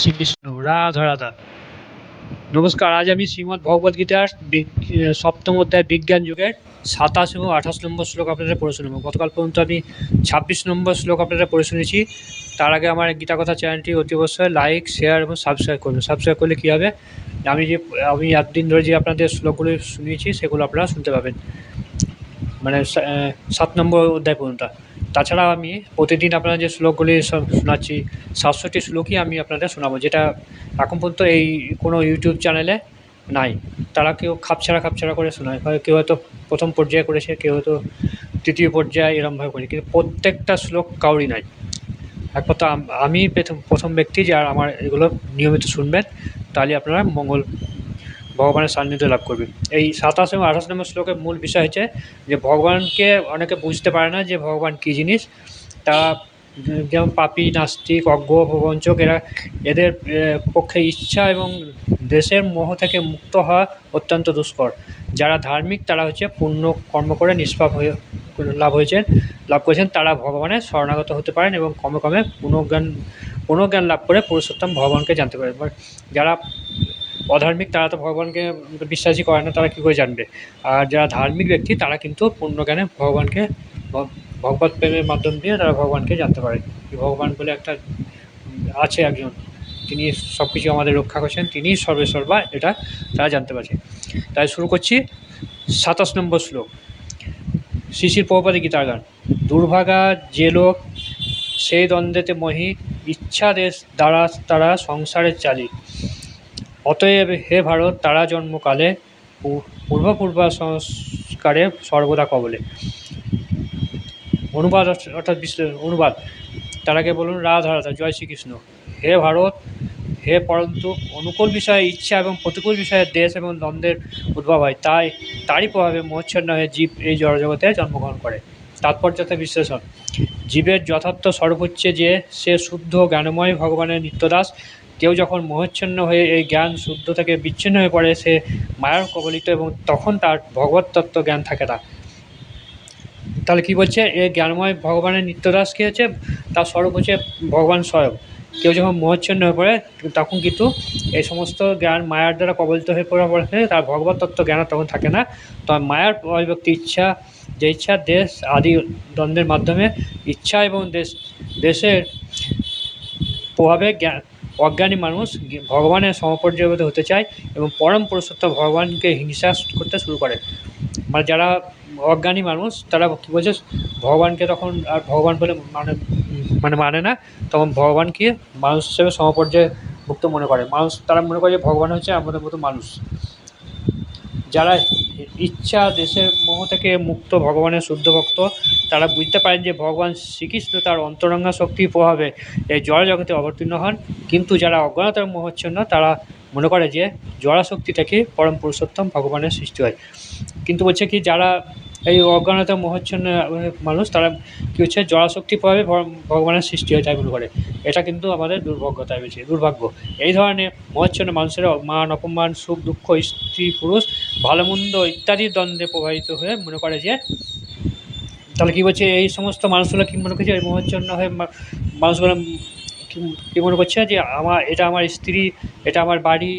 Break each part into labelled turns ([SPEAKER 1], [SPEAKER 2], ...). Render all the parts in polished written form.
[SPEAKER 1] শ্রীকৃষ্ণ রাধা রাধা। নমস্কার। আজ আমি শ্রীমদ্ ভগবদ গীতার সপ্তম অধ্যায় বিজ্ঞান যুগের 27 এবং 28 নম্বর শ্লোক আপনাদের পড়ে শুনবো। গতকাল পর্যন্ত আমি 26 নম্বর শ্লোক আপনাদের পড়ে শুনেছি। তার আগে আমার গীতা কথা চ্যানেলটি অতি অবশ্যই লাইক, শেয়ার এবং সাবস্ক্রাইব করবেন। সাবস্ক্রাইব করলে কী হবে, আমি এতদিন ধরে যে আপনাদের শ্লোকগুলি শুনিয়েছি সেগুলো আপনারা শুনতে পাবেন, মানে 7 নম্বর অধ্যায় পর্যন্ত। তাছাড়া আমি প্রতিদিন আপনারা যে শ্লোকগুলি শোনাচ্ছি 67টি শ্লোকই আমি আপনাদের শোনাবো, যেটা এখন পর্যন্ত এই কোনো ইউটিউব চ্যানেলে নাই। তারা কেউ খাপছাড়া করে শোনায়, কেউ হয়তো প্রথম পর্যায়ে করেছে, কেউ হয়তো তৃতীয় পর্যায়ে এরমভাবে করেছে, কিন্তু প্রত্যেকটা শ্লোক কাউরই নাই। এক কথা আমি প্রথম ব্যক্তি যারা আমার এগুলো নিয়মিত শুনবেন, তাহলে আপনারা ভগবানের সান্নিধ্য লাভ করবে। এই 27 এবং 28 নম্বর শ্লোকের মূল বিষয় হচ্ছে যে ভগবানকে অনেকে বুঝতে পারে না যে ভগবান কী জিনিস। তারা যেমন পাপী, নাস্তিক, অজ্ঞ, প্রবঞ্চক, এদের পক্ষে ইচ্ছা এবং দেশের মোহ থেকে মুক্ত হওয়া অত্যন্ত দুষ্কর। যারা ধার্মিক তারা হচ্ছে পুণ্য কর্ম করে নিষ্পাপ হয়ে লাভ করেছেন, তারা ভগবানের শরণাগত হতে পারেন এবং ক্রমে ক্রমে পুনঃজ্ঞান লাভ করে পুরুষোত্তম ভগবানকে জানতে পারেন। যারা অধার্মিক তারা তো ভগবানকে বিশ্বাসই করে না, তারা কী করে জানবে? আর যারা ধার্মিক ব্যক্তি তারা কিন্তু পূর্ণজ্ঞানে ভগবানকে ভগবত প্রেমের মাধ্যম দিয়ে তারা ভগবানকে জানতে পারে। ভগবান বলে একটা আছে একজন, তিনি সব কিছু আমাদের রক্ষা করছেন, তিনিই সর্বেসর্বা, এটা তারা জানতে পারছে। তাই শুরু করছি 27 নম্বর শ্লোক। শ্রী শ্রী প্রভুপাদ গীতার গান। দুর্ভাগা যে লোক সেই দ্বন্দ্বেতে মহি, ইচ্ছা দেশ দ্বারা তারা সংসারের চালি। অতএব হে ভারত, তারা জন্মকালে পূর্বা সংস্কারে সর্বদা কবলে। অনুবাদ অর্থাৎ অনুবাদ। তার আগে বলুন রাধা রাধা, জয় শ্রীকৃষ্ণ। হে ভারত, হে পরন্তু অনুকূল বিষয়ে ইচ্ছা এবং প্রতিকূল বিষয়ে দেশ এবং দ্বন্দ্বের উদ্ভব হয়, তারই প্রভাবে মোহচ্ছন্ন হয়ে জীব এই জড়জগতে জন্মগ্রহণ করে। তাৎপর্যতা বিশ্লেষণ। জীবের যথার্থ স্বরূপ হচ্ছে যে সে শুদ্ধ জ্ঞানময় ভগবানের নিত্যদাস। কেউ যখন মোহচ্ছন্ন হয়ে এই জ্ঞান শুদ্ধ থেকে বিচ্ছিন্ন হয়ে পড়ে, সে মায়ার কবলিত এবং তখন তার ভগবত তত্ত্ব জ্ঞান থাকে না। তাহলে কী বলছে, এই জ্ঞানময় ভগবানের নিত্যদাস কী হচ্ছে, তার স্বরূপ হচ্ছে ভগবান স্বয়ং। কেউ যখন মোহচ্ছন্ন হয়ে পড়ে তখন কিন্তু এই সমস্ত জ্ঞান মায়ার দ্বারা কবলিত হয়ে পড়ে তার ভগবত তত্ত্ব জ্ঞান তখন থাকে না। তখন মায়ার অভিব্যক্তি ইচ্ছা, যে ইচ্ছা দেশ আদি দ্বন্দ্বের মাধ্যমে ইচ্ছা এবং দেশের প্রভাবে অজ্ঞানী মানুষ ভগবানের সমপর্যায়গত হতে চায় এবং পরম পুরুষোত্তম ভগবানকে হিংসা করতে শুরু করে। মানে যারা অজ্ঞানী মানুষ তারা কী বলছে, ভগবানকে তখন আর ভগবান বলে মানে না, তখন ভগবানকে মানুষ হিসেবে সমপর্যায়ভুক্ত মনে করে। তারা মনে করে যে ভগবান হচ্ছে আমাদের মতো মানুষ। যারা ইচ্ছা দেশের মোহ থেকে মুক্ত ভগবানের শুদ্ধ ভক্ত, তারা বুঝতে পারেন যে ভগবান শ্রীকৃষ্ণ তার অন্তরঙ্গা শক্তির প্রভাবে এই জড় জগতে অবতীর্ণ হন। কিন্তু যারা অজ্ঞানতার মোহচ্ছন্ন তারা মনে করে যে জড়াশক্তি থেকে পরম পুরুষোত্তম ভগবানের সৃষ্টি হয়। কিন্তু বলছে কি, যারা এই অজ্ঞানতা মোহচ্ছন্ন মানুষ তারা কী হচ্ছে, জড়াশক্তি প্রভাবে ভগবানের সৃষ্টি হয় তাই মনে করে। এটা কিন্তু আমাদের দুর্ভাগ্য। এই ধরনের মোহচ্ছন্ন মানুষেরা মান অপমান, সুখ দুঃখ, স্ত্রী পুরুষ, ভালো মন্দ ইত্যাদি দ্বন্দ্বে প্রভাবিত হয়ে মনে করে যে, তাহলে কী বলছে, এই সমস্ত মানুষগুলো কী মনে করছে, এই মোহচ্ছন্ন হয়ে মানুষগুলো কী মনে করছে যে এটা আমার স্ত্রী, এটা আমার বাড়ি,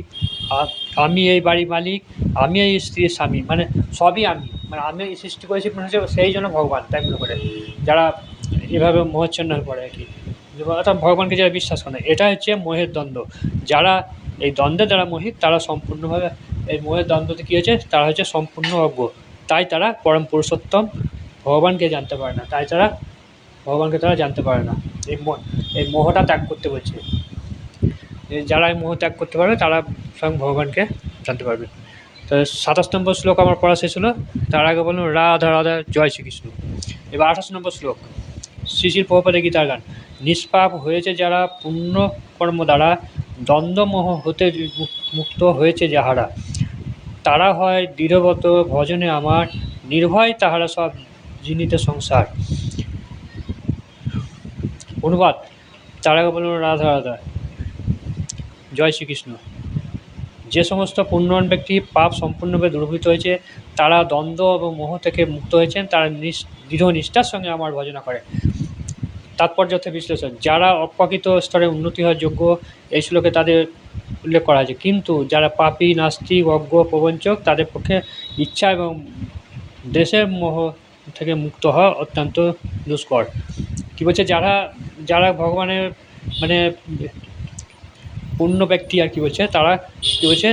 [SPEAKER 1] আমি এই বাড়ির মালিক, আমি এই স্ত্রীর স্বামী, মানে সবই আমি, মানে আমি সৃষ্টি করেছি মনে হচ্ছে সেই জন্য ভগবান তাই মনে করে। যারা এভাবে মোহচ্ছন্ন হয়ে পড়ে আর কি, অর্থাৎ ভগবানকে যারা বিশ্বাস করে না, এটা হচ্ছে মোহের দ্বন্দ্ব। যারা এই দ্বন্দ্বের দ্বারা মোহিত তারা সম্পূর্ণভাবে এই মোহের দ্বন্দ্বতে কী হয়েছে, তারা হচ্ছে সম্পূর্ণ অজ্ঞ। তাই তারা পরম পুরুষোত্তম ভগবানকে জানতে পারে না, তাই তারা ভগবানকে তারা জানতে পারে না। এই মোহটা ত্যাগ করতে বলছে। যারা এই মোহ ত্যাগ করতে পারবে তারা স্বয়ং ভগবানকে জানতে পারবে। তো 27 নম্বর শ্লোক আমার পড়া শেষ হলো। তার আগে বলুন রাধা রাধা, জয় শ্রীকৃষ্ণ। এবার 28 নম্বর শ্লোক। শ্রী শ্রী প্রভুপাদের গীতার গান। নিষ্পাপ হয়েছে যারা পুণ্য কর্ম দ্বারা, দ্বন্দ্বমোহ হতে মুক্ত হয়েছে যাহারা, তারা হয় দৃঢ়ব্রত ভজনে আমার, নির্ভয় তাহারা সব জিনিতে সংসার। অনুবাদ। তার আগে বলুন রাধা রাধা, জয় শ্রীকৃষ্ণ। যে সমস্ত পুণ্যবান ব্যক্তি পাপ সম্পূর্ণভাবে দূরীভূত হয়েছে, তারা দ্বন্দ্ব এবং মোহ থেকে মুক্ত হয়েছেন, তারা দৃঢ় নিষ্ঠার সঙ্গে আমার ভজনা করে। তাৎপর্যর্থ বিশ্লেষণ, যারা অপ্রাকৃত স্তরে উন্নতি হওয়ার যোগ্য এই শ্লোকে তাদের উল্লেখ করা আছে, কিন্তু যারা পাপী, নাস্তিক, অজ্ঞ, প্রবঞ্চক তাদের পক্ষে ইচ্ছা এবং দেশের মোহ থেকে মুক্ত হওয়া অত্যন্ত দুষ্কর। কী বলছে, যারা যারা ভগবানের মানে পূর্ণ ব্যক্তি আর কি বলছে, তারা কী বলছে,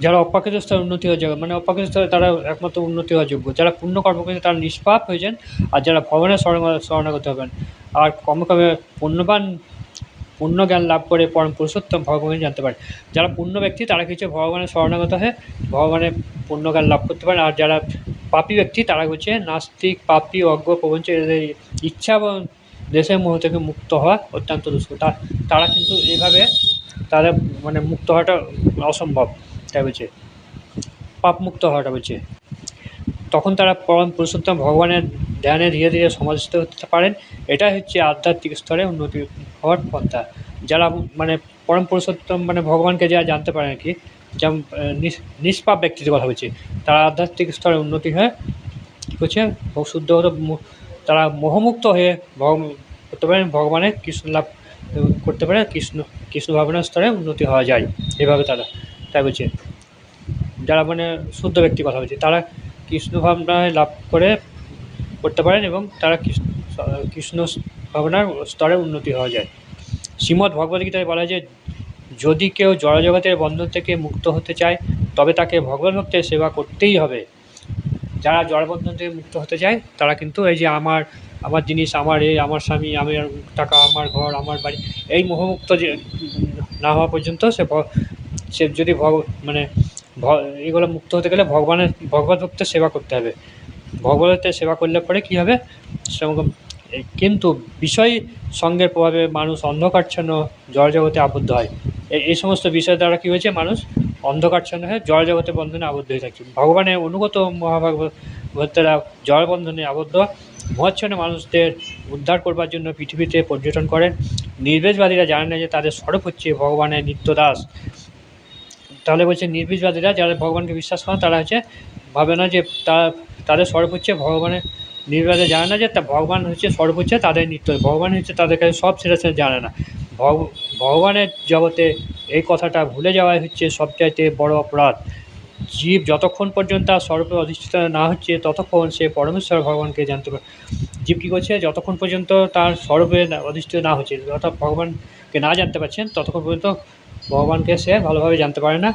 [SPEAKER 1] যারা অপ্রাকৃত স্তরে উন্নতি হওয়ার যোগ্য, মানে অপ্রাকৃত স্তরে তারা একমাত্র উন্নতি হওয়ার যোগ্য, যারা পূর্ণ কর্ম করেছে তারা নিষ্পাপ হয়েছেন, আর যারা ভগবানের শরণাগত হবেন আর কর্মক্রমে পুণ্যবান পূর্ণ জ্ঞান লাভ করে পরম পুরুষোত্তম ভগবান জানতে পারে। যারা পূর্ণ ব্যক্তি তারা কিছু ভগবানের শরণাগত হয়ে ভগবানের পূর্ণ জ্ঞান লাভ করতে পারে, আর যারা পাপী ব্যক্তি তারা হচ্ছে নাস্তিক, পাপী, অজ্ঞ, প্রবঞ্চক, এদের ইচ্ছা এবং দেশের মোহ থেকে মুক্ত হওয়া অত্যন্ত দুষ্কর। তারা কিন্তু এইভাবে তাদের মানে মুক্ত হওয়াটা অসম্ভব, তাই বলছে পাপ মুক্ত হওয়াটা বলছে। তখন তারা পরম পুরুষোত্তম ভগবানের ধ্যানে ধীরে ধীরে সমাধিস্থ হতে পারেন। এটাই হচ্ছে আধ্যাত্মিক স্তরে উন্নতি হওয়ার পন্থা। যারা মানে পরম পুরুষোত্তম মানে ভগবানকে যারা জানতে পারে আর কি, যেমন নিষ্পাপ ব্যক্তিদের কথা বলছি, তারা আধ্যাত্মিক স্তরে উন্নতি হয়ে কী করছে, শুদ্ধ তারা মোহমুক্ত হয়ে করতে পারেন, ভগবানের কৃষ্ণ লাভ করতে পারে, কৃষ্ণ ভাবনার স্তরে উন্নতি হওয়া যায় এভাবে তারা, তাই বলছে। যারা মানে শুদ্ধ ব্যক্তির কথা বলছে তারা কৃষ্ণ ভাবনায় লাভ করতে পারেন এবং তারা কৃষ্ণ ভাবনার স্তরে উন্নতি হওয়া যায়। শ্রীমদ্ ভগবদ্গীতায় বলা হয় যে যদি কেউ জড়জগতের বন্ধন থেকে মুক্ত হতে চায় তবে তাকে ভগবত ভক্তের সেবা করতেই হবে। যারা জড়বন্ধন থেকে মুক্ত হতে চায় তারা কিন্তু এই যে আমার জিনিস, আমার আমার স্বামী, আমার টাকা, আমার ঘর, আমার বাড়ি, এই মোহমুক্ত যে না হওয়া পর্যন্ত সে যদি মানে এগুলো মুক্ত হতে গেলে ভগবত ভক্তের সেবা করতে হবে। ভগবতের সেবা করলে পরে কী হবে, কিন্তু বিষয় সঙ্গের প্রভাবে মানুষ অন্ধকারচ্ছন্ন জড়জগতে আবদ্ধ হয়। এই সমস্ত বিষয় দ্বারা কী হয়েছে, মানুষ অন্ধকারচ্ছন্ন হয়ে জড়জগতের বন্ধনে আবদ্ধ হয়ে থাকে। ভগবানের অনুগত মহাভাগবতেরা জড়বন্ধনে আবদ্ধ মোহাচ্ছন্ন মানুষদের উদ্ধার করবার জন্য পৃথিবীতে পর্যটন করেন। নির্বেশবাদীরা জানে না যে তাদের স্বরূপ হচ্ছে ভগবানের নিত্যদাস। তাহলে বলছে নির্বেশবাদীরা যারা ভগবানকে বিশ্বাস করেন তারা হচ্ছে ভাবে না যে তাদের স্বরূপ হচ্ছে ভগবানের, নির্বেশবাদী জানে না যে ভগবান হচ্ছে স্বরূপ হচ্ছে তাদের নিত্য, ভগবান হচ্ছে তাদের কাছে সব সেটা জানে না। ভগবানের জগতে এই কথাটা ভুলে যাওয়াই হচ্ছে সবচাইতে বড় অপরাধ। জীব যতক্ষণ পর্যন্ত তার স্বরূপে অধিষ্ঠিত না হচ্ছে ততক্ষণ সে পরমেশ্বর ভগবানকে জানতে পারে। জীব কী করছে, যতক্ষণ পর্যন্ত তার স্বরূপে অধিষ্ঠিত না হচ্ছে, অর্থাৎ ভগবানকে না জানতে পারছেন, ততক্ষণ পর্যন্ত ভগবানকে সে ভালোভাবে জানতে পারে না,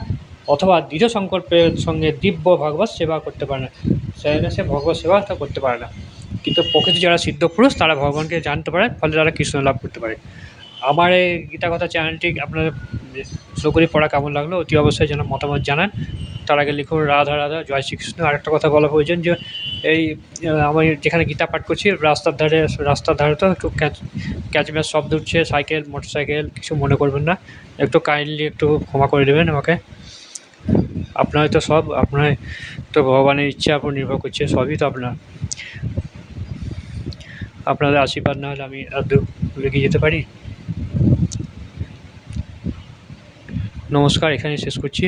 [SPEAKER 1] অথবা দৃঢ় সংকল্পের সঙ্গে দিব্য ভগবত সেবা করতে পারে না, সে ভগবত সেবা করতে পারে না। কিন্তু প্রকৃতি যারা সিদ্ধ পুরুষ তারা ভগবানকে জানতে পারে, ফলে তারা কৃষ্ণ লাভ করতে পারে। আমার এই গীতা কথা চ্যানেলটি আপনার শ্লোকগুলি পড়া কেমন লাগলো অতি অবশ্যই যেন মতামত জানান। তার আগে লিখুন রাধা রাধা, জয় শ্রীকৃষ্ণ। আরেকটা কথা বলা প্রয়োজন যে এই আমি যেখানে গীতা পাঠ করছি রাস্তার ধারে তো একটু ক্যাচম্যাচ শব্দ উঠছে, সাইকেল, মোটরসাইকেল, কিছু মনে করবেন না, একটু কাইন্ডলি একটু ক্ষমা করে দেবেন আমাকে। আপনার তো সব আপনার তো ভগবানের ইচ্ছার উপর নির্ভর করছে, সবই তো আপনাদের আশীর্বাদ না হলে আমি আর দূর এগিয়ে যেতে পারি। নমস্কার, এখানেই শেষ করছি।